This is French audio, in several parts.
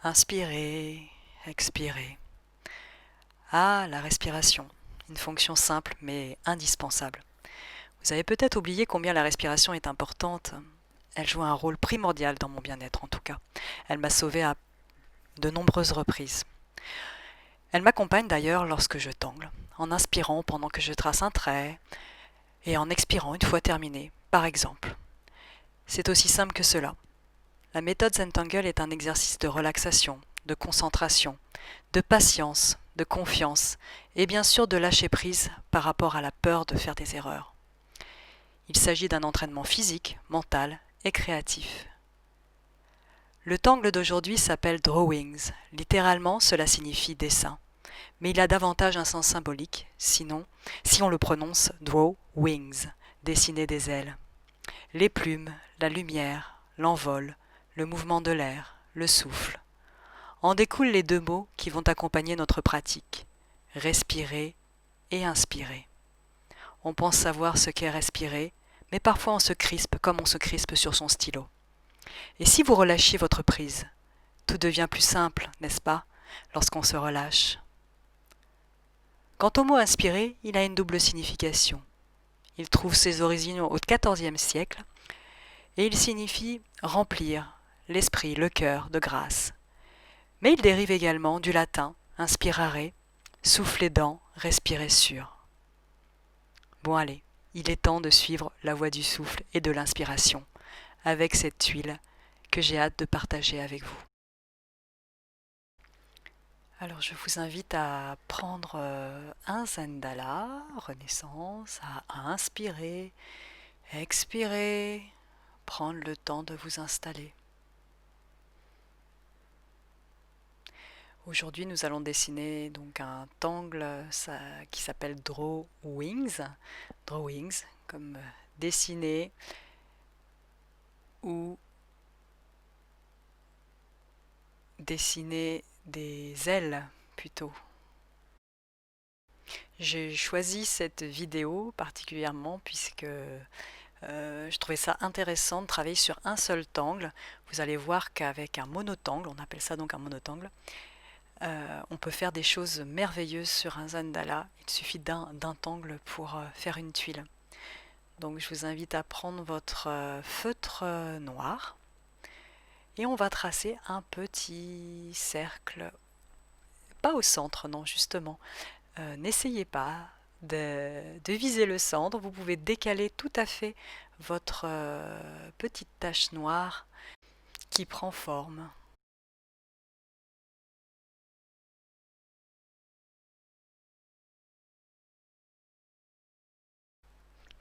Inspirez, expirez. Ah, la respiration, une fonction simple mais indispensable. Vous avez peut-être oublié combien la respiration est importante. Elle joue un rôle primordial dans mon bien-être en tout cas. Elle m'a sauvé à de nombreuses reprises. Elle m'accompagne d'ailleurs lorsque je tangle, en inspirant pendant que je trace un trait et en expirant une fois terminé, par exemple. C'est aussi simple que cela. La méthode Zentangle est un exercice de relaxation, de concentration, de patience, de confiance et bien sûr de lâcher prise par rapport à la peur de faire des erreurs. Il s'agit d'un entraînement physique, mental et créatif. Le tangle d'aujourd'hui s'appelle drawings. Littéralement, cela signifie dessin. Mais il a davantage un sens symbolique, sinon, si on le prononce draw wings, dessiner des ailes. Les plumes, la lumière, l'envol, le mouvement de l'air, le souffle. En découlent les deux mots qui vont accompagner notre pratique, respirer et inspirer. On pense savoir ce qu'est respirer, mais parfois on se crispe comme on se crispe sur son stylo. Et si vous relâchiez votre prise, tout devient plus simple, n'est-ce pas, lorsqu'on se relâche. Quant au mot inspirer, il a une double signification. Il trouve ses origines au XIVe siècle et il signifie remplir l'esprit, le cœur de grâce. Mais il dérive également du latin inspirare, souffler dans, respirer sur. Bon allez, il est temps de suivre la voie du souffle et de l'inspiration avec cette tuile que j'ai hâte de partager avec vous. Alors je vous invite à prendre un Zendala, Renaissance, à inspirer, expirer, prendre le temps de vous installer. Aujourd'hui nous allons dessiner donc un tangle qui s'appelle Drawings, Drawings comme dessiner ou dessiner des ailes plutôt. J'ai choisi cette vidéo particulièrement puisque je trouvais ça intéressant de travailler sur un seul tangle. Vous allez voir qu'avec un monotangle, on appelle ça donc un monotangle, on peut faire des choses merveilleuses sur un Zendala. Il suffit d'un tangle pour faire une tuile. Donc je vous invite à prendre votre feutre noir et on va tracer un petit cercle, pas au centre, non, justement. N'essayez pas de viser le centre, vous pouvez décaler tout à fait votre petite tache noire qui prend forme.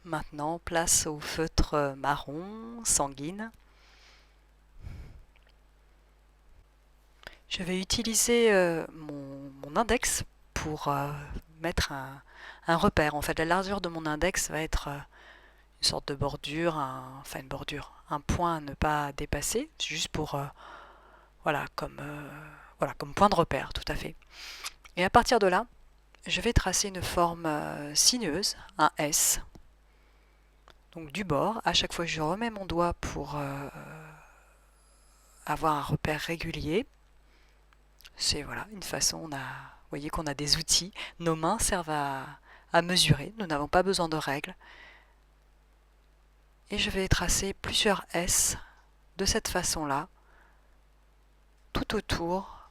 Maintenant, place au feutre marron sanguine. Je vais utiliser mon index pour mettre un repère. En fait, la largeur de mon index va être une sorte de bordure, enfin une bordure, un point à ne pas dépasser, juste pour, voilà, comme point de repère, tout à fait. Et à partir de là, je vais tracer une forme sinueuse, un S. Donc du bord, à chaque fois je remets mon doigt pour avoir un repère régulier. C'est voilà, une façon, vous voyez qu'on a des outils, nos mains servent à mesurer, nous n'avons pas besoin de règles. Et je vais tracer plusieurs S de cette façon-là, tout autour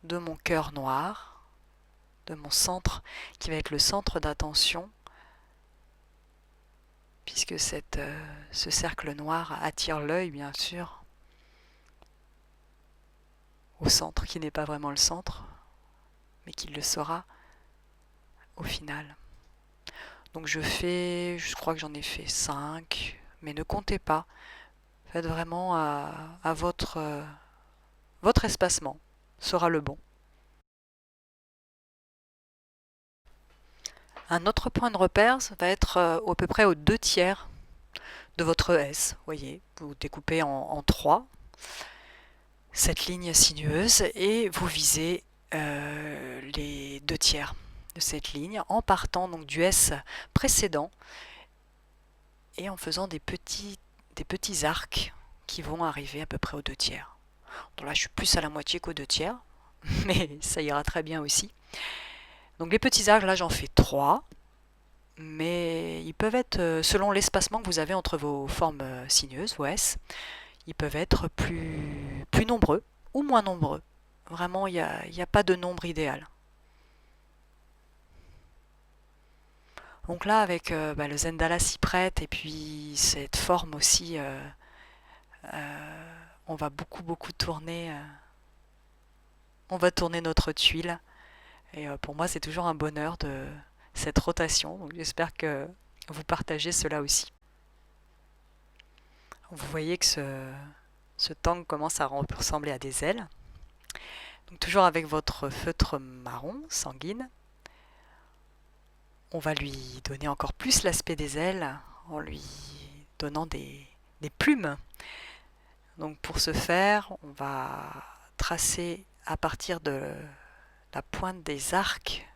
de mon cœur noir, de mon centre, qui va être le centre d'attention, puisque ce cercle noir attire l'œil, bien sûr, au centre, qui n'est pas vraiment le centre, mais qui le sera au final. Donc je crois que j'en ai fait 5, mais ne comptez pas. Faites vraiment à votre espacement sera le bon. Un autre point de repère, ça va être à peu près aux 2/3 de votre S. Vous voyez, vous découpez en 3 cette ligne sinueuse et vous visez les 2/3 de cette ligne en partant donc du S précédent et en faisant des petits arcs qui vont arriver à peu près aux 2/3. Donc là, je suis plus à la moitié qu'aux 2 tiers, mais ça ira très bien aussi. Donc les petits arcs, là, j'en fais 3, mais ils peuvent être, selon l'espacement que vous avez entre vos formes sinueuses, vos S, ils peuvent être plus nombreux ou moins nombreux. Vraiment, il n'y a pas de nombre idéal. Donc là, avec le Zendala s'y prête, et puis cette forme aussi, on va beaucoup tourner. On va tourner notre tuile. Et pour moi, c'est toujours un bonheur de cette rotation. Donc j'espère que vous partagez cela aussi. Vous voyez que ce tang commence à ressembler à des ailes. Donc toujours avec votre feutre marron sanguine, on va lui donner encore plus l'aspect des ailes en lui donnant des plumes. Donc pour ce faire, on va tracer à partir de la pointe des arcs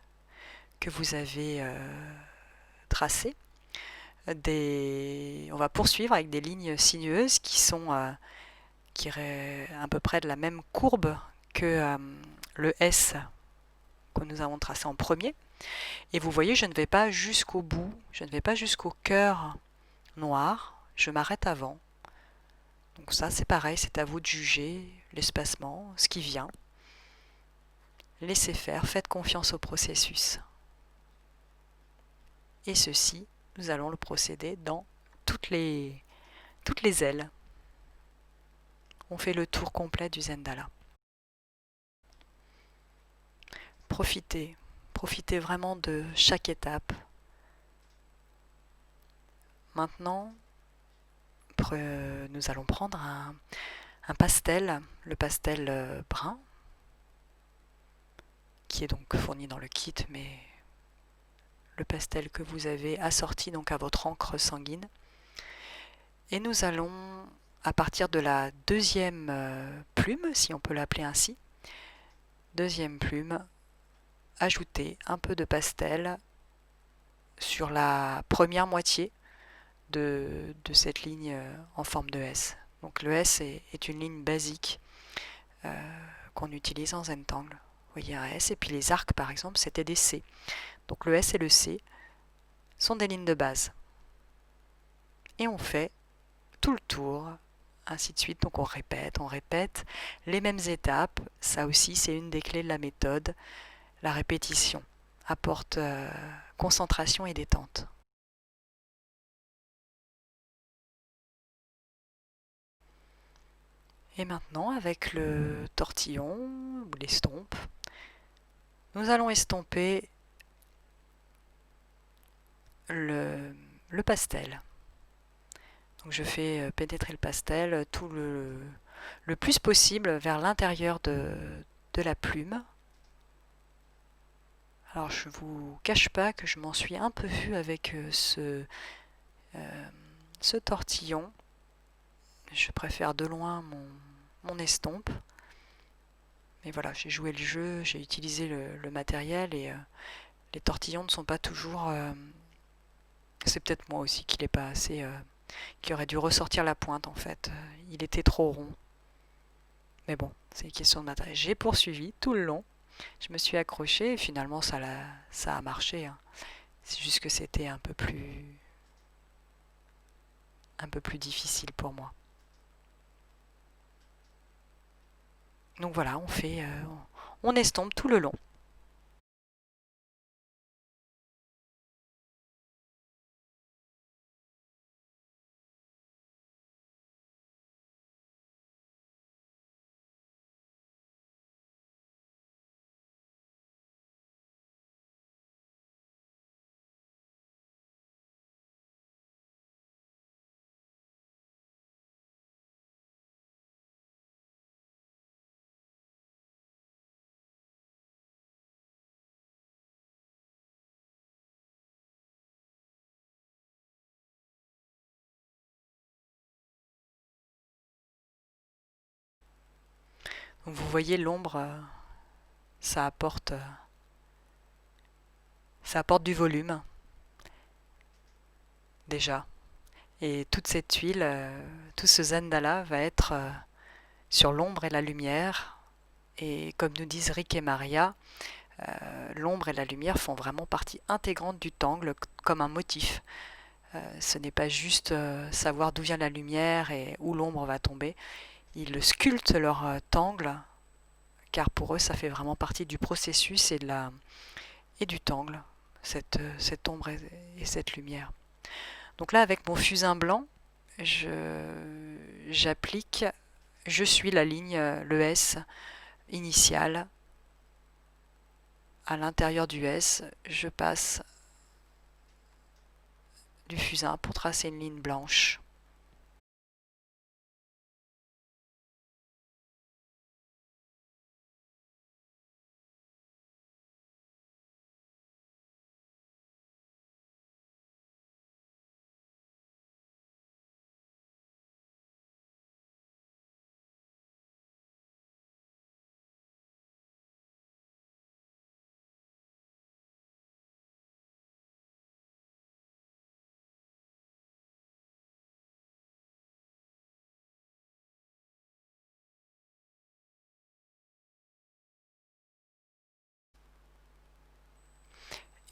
que vous avez tracés. On va poursuivre avec des lignes sinueuses qui sont à peu près de la même courbe que le S que nous avons tracé en premier. Et vous voyez, je ne vais pas jusqu'au bout, je ne vais pas jusqu'au cœur noir, je m'arrête avant. Donc ça, c'est pareil, c'est à vous de juger l'espacement, ce qui vient. Laissez faire, faites confiance au processus. Et ceci, nous allons le procéder dans toutes les ailes. On fait le tour complet du Zendala. Profitez vraiment de chaque étape. Maintenant, nous allons prendre un pastel, le pastel brun, qui est donc fourni dans le kit, mais le pastel que vous avez assorti donc à votre encre sanguine. Et nous allons, à partir de la deuxième plume, si on peut l'appeler ainsi, deuxième plume, ajouter un peu de pastel sur la première moitié de cette ligne en forme de S. Donc le S est une ligne basique qu'on utilise en Zentangle. Vous voyez un S, et puis les arcs par exemple c'était des C. Donc le S et le C sont des lignes de base. Et on fait tout le tour, ainsi de suite. Donc on répète les mêmes étapes. Ça aussi c'est une des clés de la méthode. La répétition apporte concentration et détente. Et maintenant, avec le tortillon ou l'estompe, nous allons estomper le pastel. Donc je fais pénétrer le pastel tout le plus possible vers l'intérieur de la plume. Alors je ne vous cache pas que je m'en suis un peu vue avec ce tortillon. Je préfère de loin mon estompe. Mais voilà, j'ai joué le jeu, j'ai utilisé le matériel, et les tortillons ne sont pas toujours... c'est peut-être moi aussi qui l'ai pas assez... qui aurait dû ressortir la pointe en fait. Il était trop rond. Mais bon, c'est une question de matériel. J'ai poursuivi tout le long. Je me suis accrochée et finalement ça a marché. Hein. C'est juste que c'était un peu plus difficile pour moi. Donc voilà, on estompe tout le long. Donc vous voyez l'ombre, ça apporte du volume déjà. Et toute cette huile, tout ce Zendala va être sur l'ombre et la lumière. Et comme nous disent Rick et Maria, l'ombre et la lumière font vraiment partie intégrante du tangle comme un motif. Ce n'est pas juste savoir d'où vient la lumière et où l'ombre va tomber. Ils sculptent leur tangle, car pour eux ça fait vraiment partie du processus et du tangle, cette ombre et cette lumière. Donc là, avec mon fusain blanc, j'applique, je suis la ligne, le S initial. À l'intérieur du S, je passe du fusain pour tracer une ligne blanche.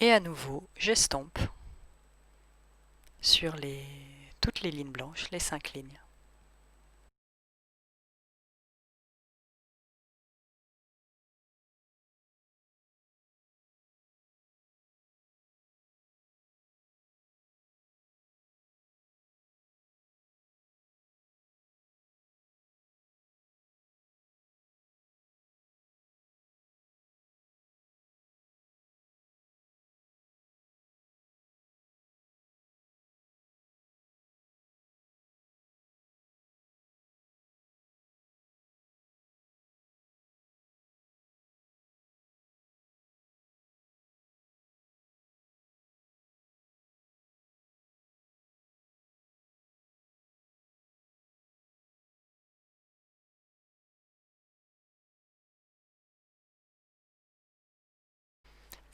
Et à nouveau, j'estompe sur toutes les lignes blanches, les 5 lignes.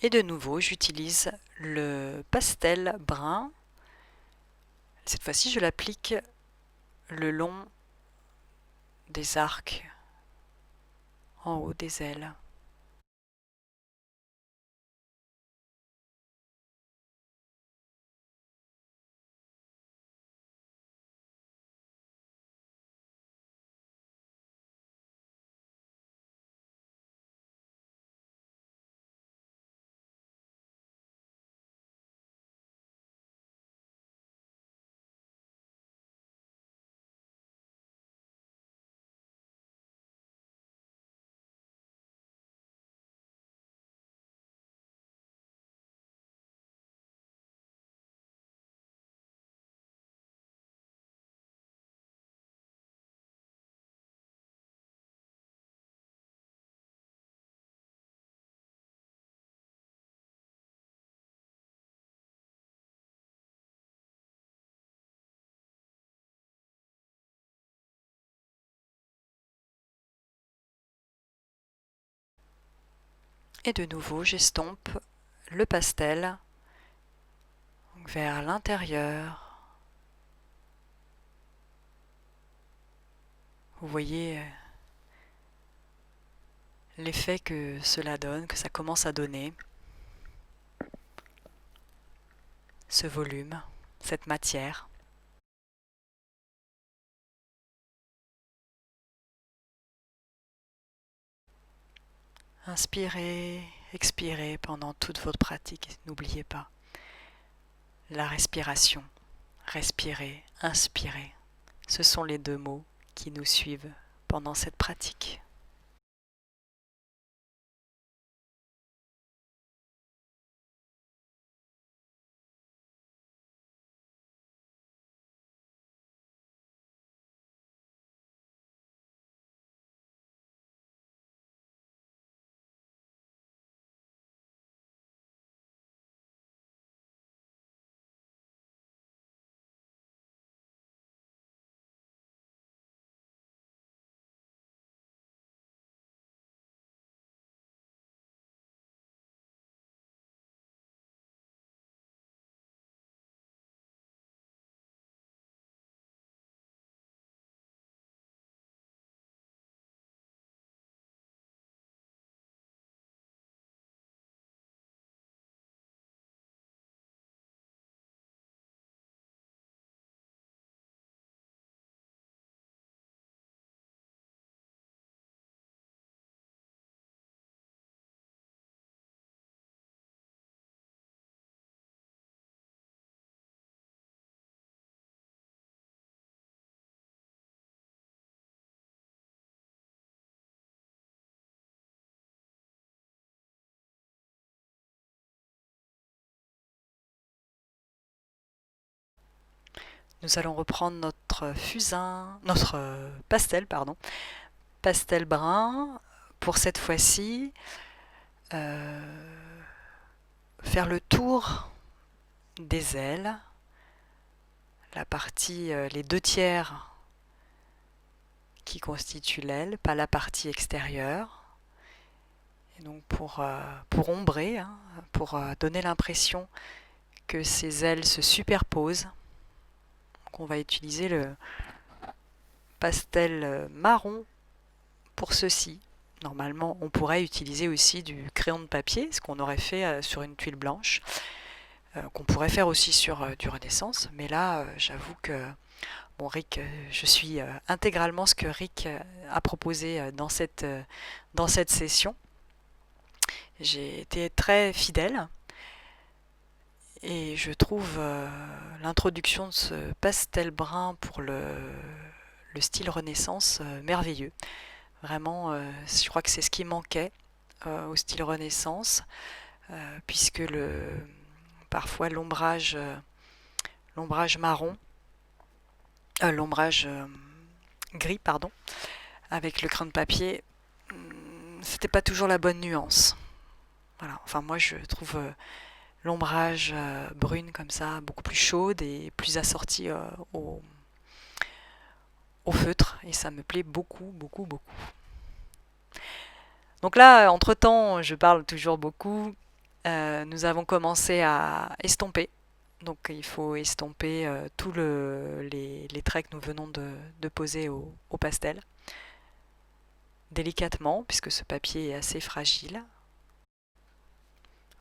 Et de nouveau, j'utilise le pastel brun. Cette fois-ci, je l'applique le long des arcs en haut des ailes. Et de nouveau, j'estompe le pastel vers l'intérieur. Vous voyez l'effet que cela donne, que ça commence à donner, ce volume, cette matière. Inspirez, expirez pendant toute votre pratique. N'oubliez pas la respiration. Respirez, inspirez. Ce sont les 2 mots qui nous suivent pendant cette pratique. Nous allons reprendre notre pastel, pardon, pastel brun, pour cette fois-ci faire le tour des ailes, la partie, les 2/3 qui constituent l'aile, pas la partie extérieure. Et donc pour ombrer, hein, pour donner l'impression que ces ailes se superposent, donc on va utiliser le pastel marron pour ceci. Normalement, on pourrait utiliser aussi du crayon de papier, ce qu'on aurait fait sur une tuile blanche, qu'on pourrait faire aussi sur du Renaissance. Mais là, j'avoue que, bon, Rick, je suis intégralement ce que Rick a proposé dans cette session. J'ai été très fidèle et je trouve l'introduction de ce pastel brun pour le style Renaissance merveilleux. Vraiment, je crois que c'est ce qui manquait au style Renaissance, puisque parfois l'ombrage marron, l'ombrage gris, pardon, avec le crayon de papier, c'était pas toujours la bonne nuance. Voilà. Enfin, moi, je trouve l'ombrage brune comme ça beaucoup plus chaude et plus assortie au feutre, et ça me plaît beaucoup, beaucoup, beaucoup. Donc là, entre-temps, je parle toujours beaucoup. Nous avons commencé à estomper. Donc il faut estomper tous les traits que nous venons de poser au pastel. Délicatement, puisque ce papier est assez fragile.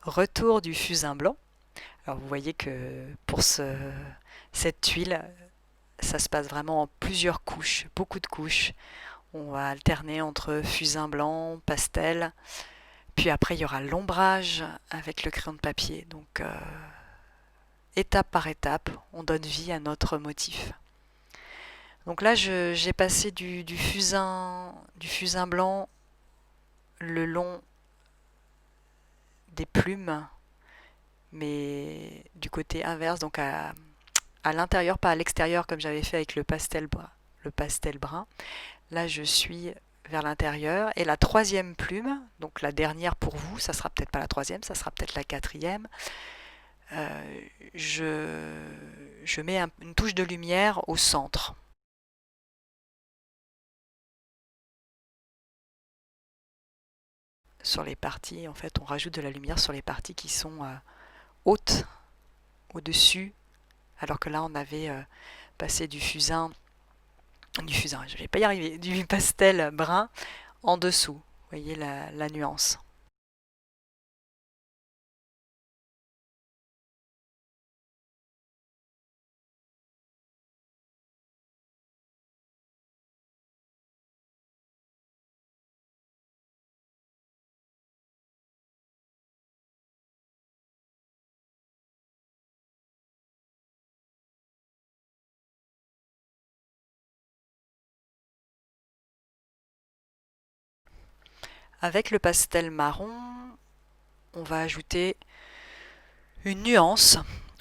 Retour du fusain blanc. Alors vous voyez que pour cette tuile, ça se passe vraiment en plusieurs couches, beaucoup de couches. On va alterner entre fusain blanc, pastel, puis après il y aura l'ombrage avec le crayon de papier. Donc étape par étape, on donne vie à notre motif. Donc là j'ai passé du fusain blanc le long des plumes, mais du côté inverse, donc à l'intérieur, pas à l'extérieur comme j'avais fait avec le pastel brun. Là, je suis vers l'intérieur. Et la 3e plume, donc la dernière pour vous, ça sera peut-être pas la 3e, ça sera peut-être la 4e. Je mets une touche de lumière au centre. Sur les parties, en fait, on rajoute de la lumière sur les parties qui sont hautes, au-dessus, alors que là, on avait passé du fusain, je vais pas y arriver, du pastel brun en dessous. Vous voyez la nuance. Avec le pastel marron, on va ajouter une nuance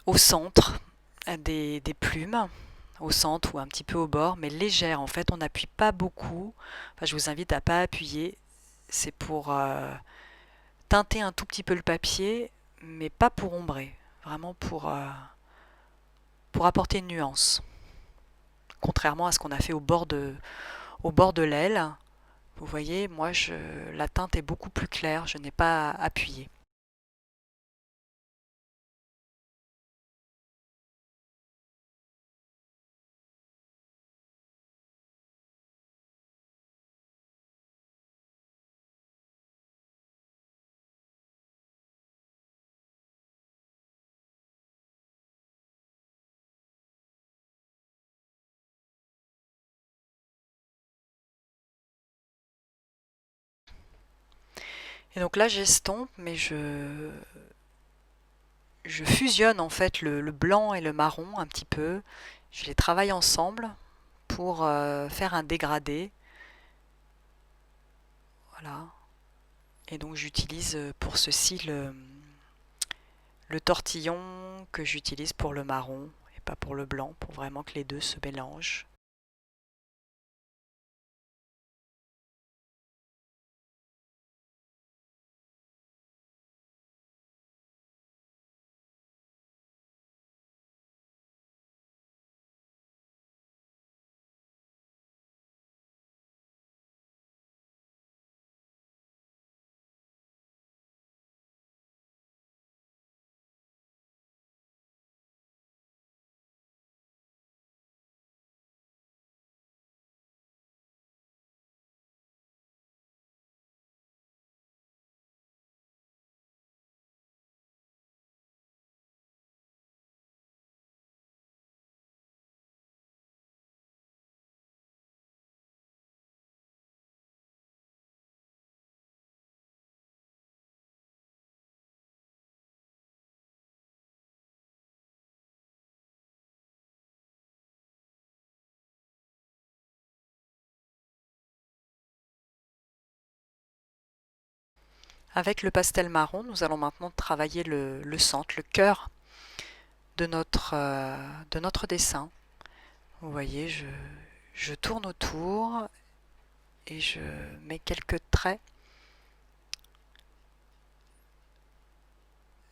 au centre des plumes, au centre ou un petit peu au bord, mais légère. En fait, on n'appuie pas beaucoup. Enfin, je vous invite à ne pas appuyer. C'est pour teinter un tout petit peu le papier, mais pas pour ombrer. Vraiment pour apporter une nuance. Contrairement à ce qu'on a fait au bord de l'aile. Vous voyez, moi, la teinte est beaucoup plus claire. Je n'ai pas appuyé. Et donc là, j'estompe, mais je fusionne en fait le blanc et le marron un petit peu. Je les travaille ensemble pour faire un dégradé. Voilà. Et donc j'utilise pour ceci le tortillon que j'utilise pour le marron. Et pas pour le blanc, pour vraiment que les deux se mélangent. Avec le pastel marron, nous allons maintenant travailler le centre, le cœur de notre dessin. Vous voyez, je tourne autour et je mets quelques traits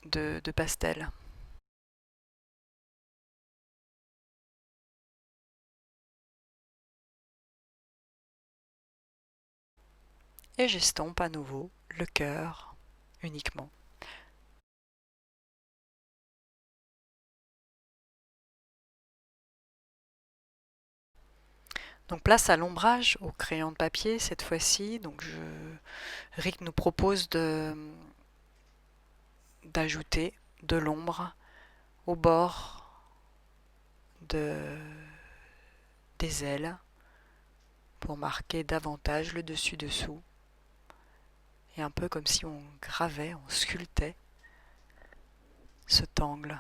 de pastel. Et j'estompe à nouveau le cœur uniquement. Donc place à l'ombrage au crayon de papier cette fois-ci. Donc Rick nous propose d'ajouter de l'ombre au bord de, des ailes pour marquer davantage le dessus-dessous. Et un peu comme si on gravait, on sculptait cet angle.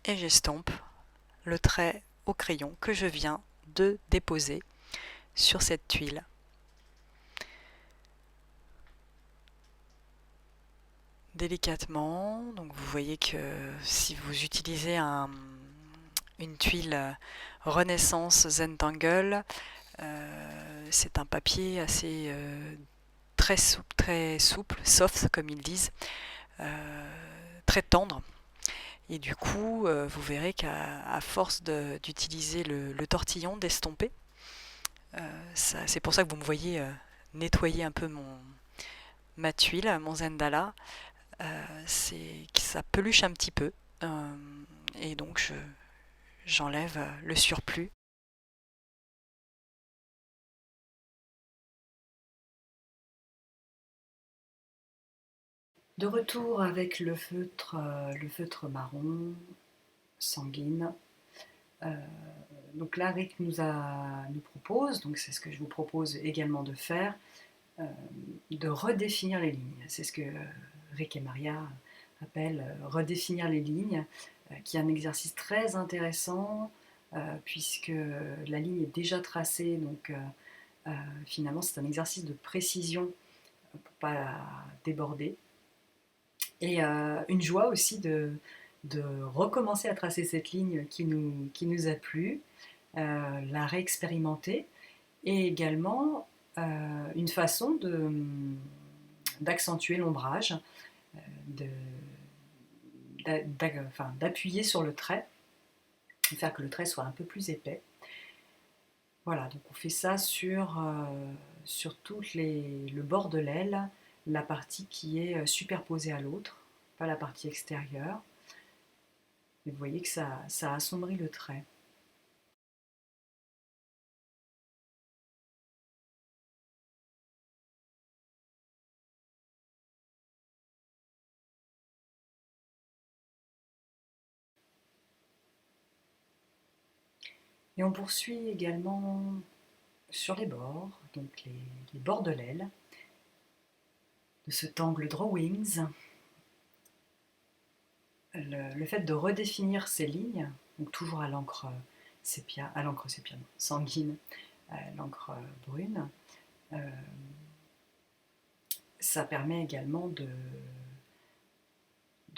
Et j'estompe le trait au crayon que je viens de déposer sur cette tuile. Délicatement, donc vous voyez que si vous utilisez une tuile Renaissance Zentangle, c'est un papier assez très souple, soft comme ils disent, très tendre. Et du coup, vous verrez qu'à force d'utiliser le tortillon, d'estomper, c'est pour ça que vous me voyez nettoyer un peu ma tuile, mon Zendala, c'est que ça peluche un petit peu. Et donc j'enlève le surplus. De retour avec le feutre marron sanguine. Euh, donc là, Rick nous propose, donc c'est ce que je vous propose également de faire, de redéfinir les lignes. C'est ce que Rick et Maria appellent redéfinir les lignes, qui est un exercice très intéressant, puisque la ligne est déjà tracée, donc finalement c'est un exercice de précision pour ne pas la déborder. Et une joie aussi de recommencer à tracer cette ligne qui nous a plu, la réexpérimenter, et également une façon d'accentuer l'ombrage, de, d'appuyer sur le trait, et faire que le trait soit un peu plus épais. Voilà, donc on fait ça sur tout le bord de l'aile, la partie qui est superposée à l'autre, pas la partie extérieure. Et vous voyez que ça assombrit le trait. Et on poursuit également sur les bords, donc les bords de l'aile, ce Tangle Drawings, le fait de redéfinir ces lignes, donc toujours à l'encre sépia, non, sanguine, à l'encre brune, euh, ça permet également de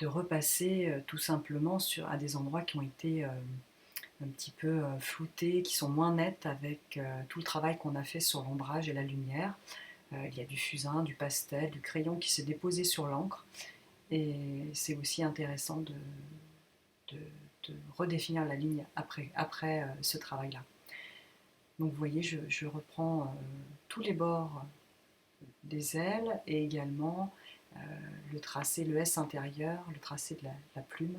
repasser tout simplement à des endroits qui ont été un petit peu floutés, qui sont moins nets avec tout le travail qu'on a fait sur l'ombrage et la lumière. Il y a du fusain, du pastel, du crayon qui s'est déposé sur l'encre. Et c'est aussi intéressant de, de redéfinir la ligne après ce travail-là. Donc vous voyez, je reprends tous les bords des ailes et également le tracé, le S intérieur, le tracé de la plume.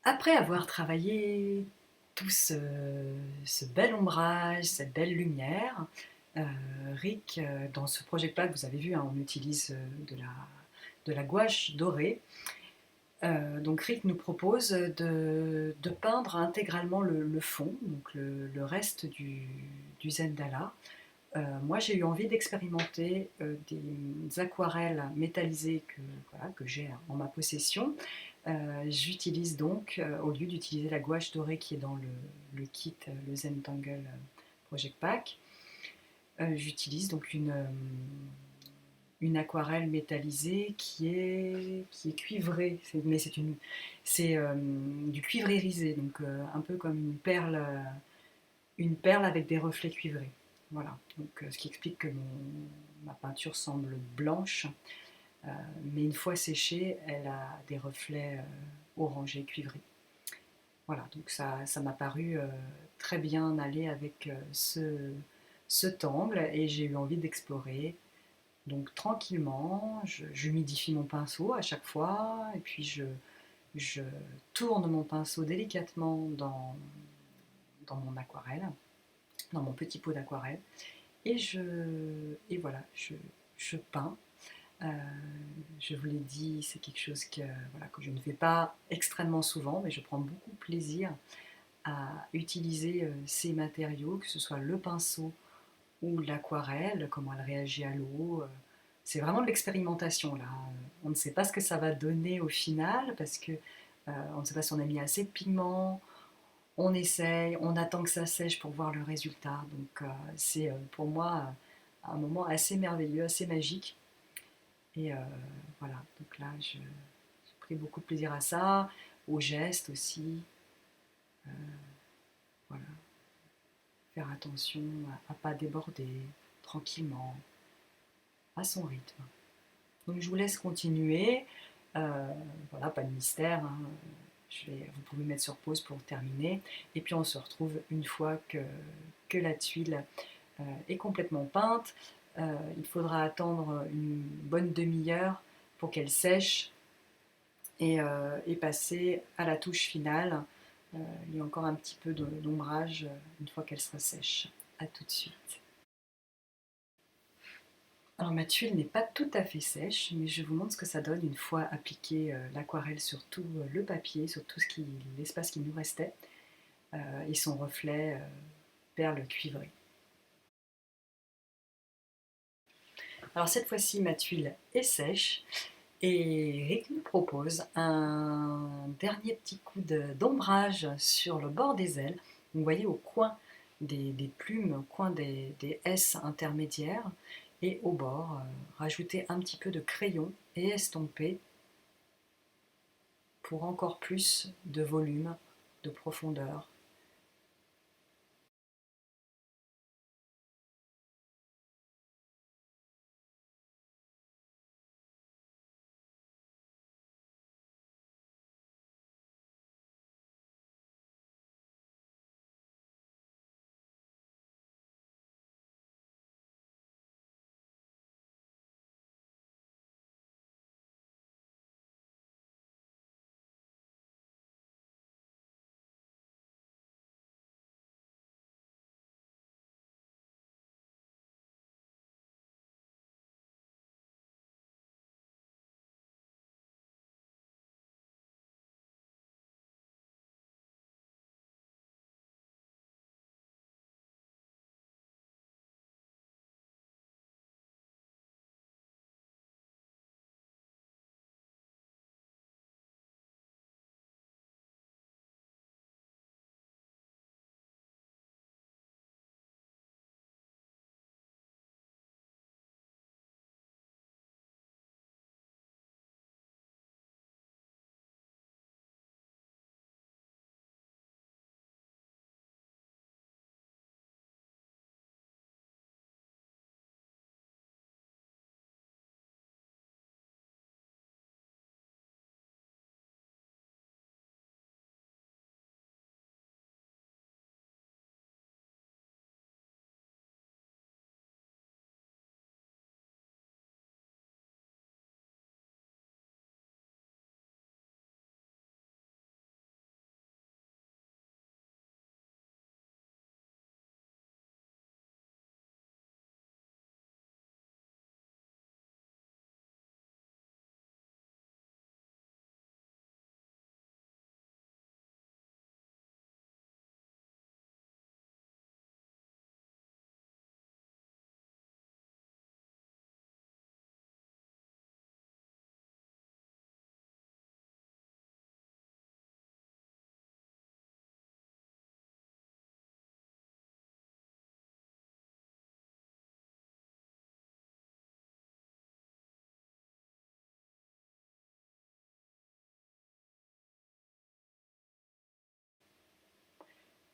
Après avoir travaillé tout ce bel ombrage, cette belle lumière, euh, Rick, dans ce Project Pack, vous avez vu, hein, on utilise de la gouache dorée. Donc Rick nous propose de peindre intégralement le fond, donc le reste du Zendala. Moi, j'ai eu envie d'expérimenter des aquarelles métallisées voilà, que j'ai en ma possession. J'utilise donc, au lieu d'utiliser la gouache dorée qui est dans le kit, le Zentangle Project Pack, j'utilise donc une aquarelle métallisée qui est cuivrée, mais c'est du cuivre irisé, donc un peu comme une perle avec des reflets cuivrés. Voilà, donc ce qui explique que ma peinture semble blanche, mais une fois séchée, elle a des reflets orangés, cuivrés. Voilà, donc ça m'a paru très bien aller avec cet angle et j'ai eu envie d'explorer. Donc tranquillement, j'humidifie mon pinceau à chaque fois et puis je tourne mon pinceau délicatement dans mon aquarelle, dans mon petit pot d'aquarelle et voilà, je peins. Euh, je vous l'ai dit, c'est quelque chose voilà, que je ne fais pas extrêmement souvent, mais je prends beaucoup de plaisir à utiliser ces matériaux, que ce soit le pinceau ou l'aquarelle, comment elle réagit à l'eau. C'est vraiment de l'expérimentation là. On ne sait pas ce que ça va donner au final parce que on ne sait pas si on a mis assez de pigments, on essaye, on attend que ça sèche pour voir le résultat. Donc c'est pour moi un moment assez merveilleux, assez magique. Et voilà, donc là j'ai pris beaucoup de plaisir à ça, aux gestes aussi. Voilà, faire attention à ne pas déborder, tranquillement, à son rythme. Donc je vous laisse continuer. Voilà, pas de mystère, hein. Vous pouvez mettre sur pause pour terminer. Et puis on se retrouve une fois que la tuile est complètement peinte. Il faudra attendre une bonne demi-heure pour qu'elle sèche et passer à la touche finale. Il y a encore un petit peu d'ombrage une fois qu'elle sera sèche. A tout de suite. Alors ma tuile n'est pas tout à fait sèche, mais je vous montre ce que ça donne une fois appliqué l'aquarelle sur tout le papier, sur tout l'espace qui nous restait, et son reflet perle cuivrée. Alors cette fois-ci ma tuile est sèche et Rick nous propose un dernier petit coup d'ombrage sur le bord des ailes. Vous voyez au coin des plumes, au coin des S intermédiaires et au bord, rajouter un petit peu de crayon et estomper pour encore plus de volume, de profondeur.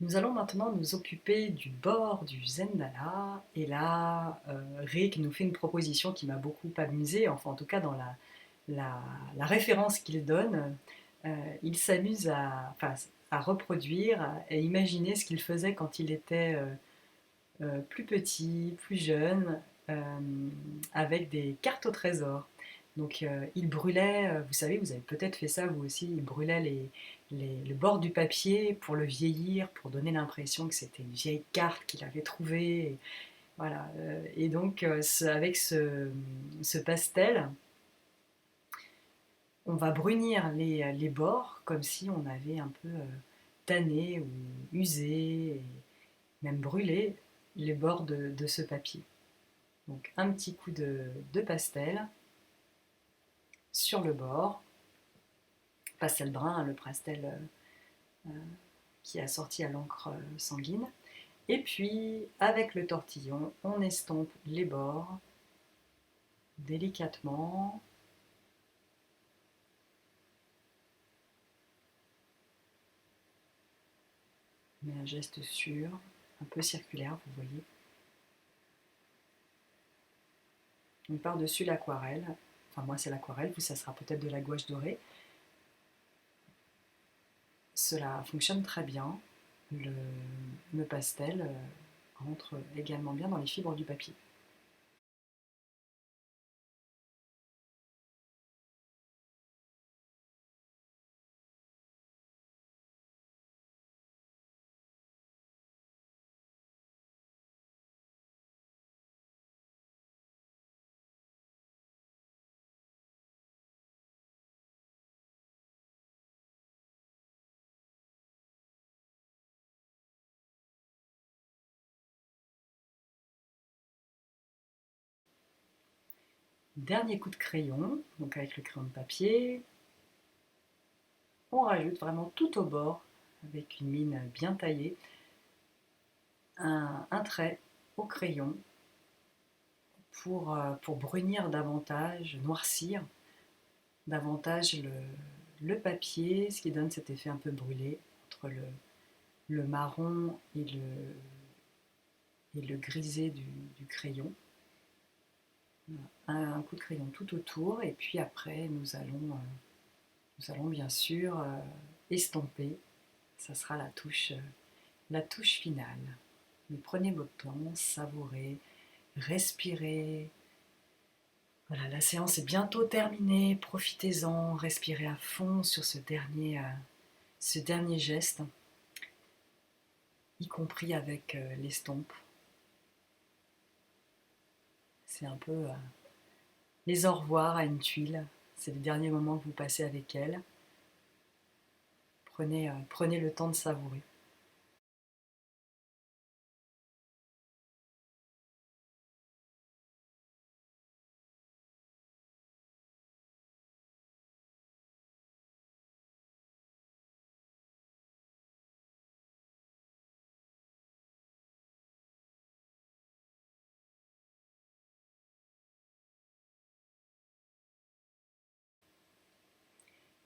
Nous allons maintenant nous occuper du bord du Zendala. Et là, Rick nous fait une proposition qui m'a beaucoup amusée, enfin en tout cas dans la référence qu'il donne. Il s'amuse enfin, à reproduire et imaginer ce qu'il faisait quand il était plus petit, plus jeune, euh, avec des cartes au trésor. Donc il brûlait, vous savez, vous avez peut-être fait ça vous aussi, il brûlait le bord du papier pour le vieillir, pour donner l'impression que c'était une vieille carte qu'il avait trouvée. Et, voilà. Et donc avec ce pastel, on va brunir les bords comme si on avait un peu tanné ou usé, et même brûlé les bords de ce papier. Donc un petit coup de pastel sur le bord, pastel brun, le pastel qui est assorti à l'encre sanguine. Et puis, avec le tortillon, on estompe les bords délicatement. Mais un geste sûr, un peu circulaire, vous voyez. On par-dessus l'aquarelle. Enfin, moi, c'est l'aquarelle, vous, ça sera peut-être de la gouache dorée. Cela fonctionne très bien. Le pastel rentre également bien dans les fibres du papier. Dernier coup de crayon, donc avec le crayon de papier, on rajoute vraiment tout au bord, avec une mine bien taillée, un trait au crayon pour brunir davantage, noircir davantage le papier, ce qui donne cet effet un peu brûlé entre le marron et le grisé du crayon. Un coup de crayon tout autour, et puis après nous allons bien sûr estomper. Ça sera la touche finale. Mais prenez votre temps, savourez, respirez. Voilà, la séance est bientôt terminée. Profitez-en, respirez à fond sur ce dernier geste, y compris avec l'estompe. C'est un peu les au revoir à une tuile. C'est les derniers moments que vous passez avec elle. Prenez le temps de savourer.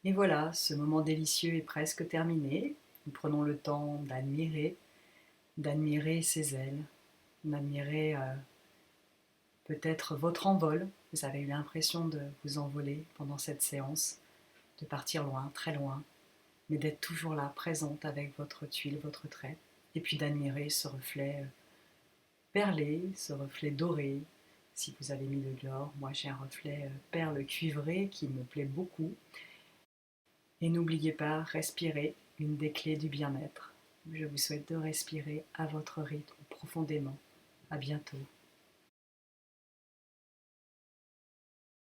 Et voilà, ce moment délicieux est presque terminé. Nous prenons le temps d'admirer ses ailes, d'admirer peut-être votre envol. Vous avez eu l'impression de vous envoler pendant cette séance, de partir loin, très loin, mais d'être toujours là, présente avec votre tuile, votre trait, et puis d'admirer ce reflet perlé, ce reflet doré. Si vous avez mis de l'or, moi j'ai un reflet perle cuivré qui me plaît beaucoup. Et n'oubliez pas, respirer, une des clés du bien-être. Je vous souhaite de respirer à votre rythme profondément. À bientôt.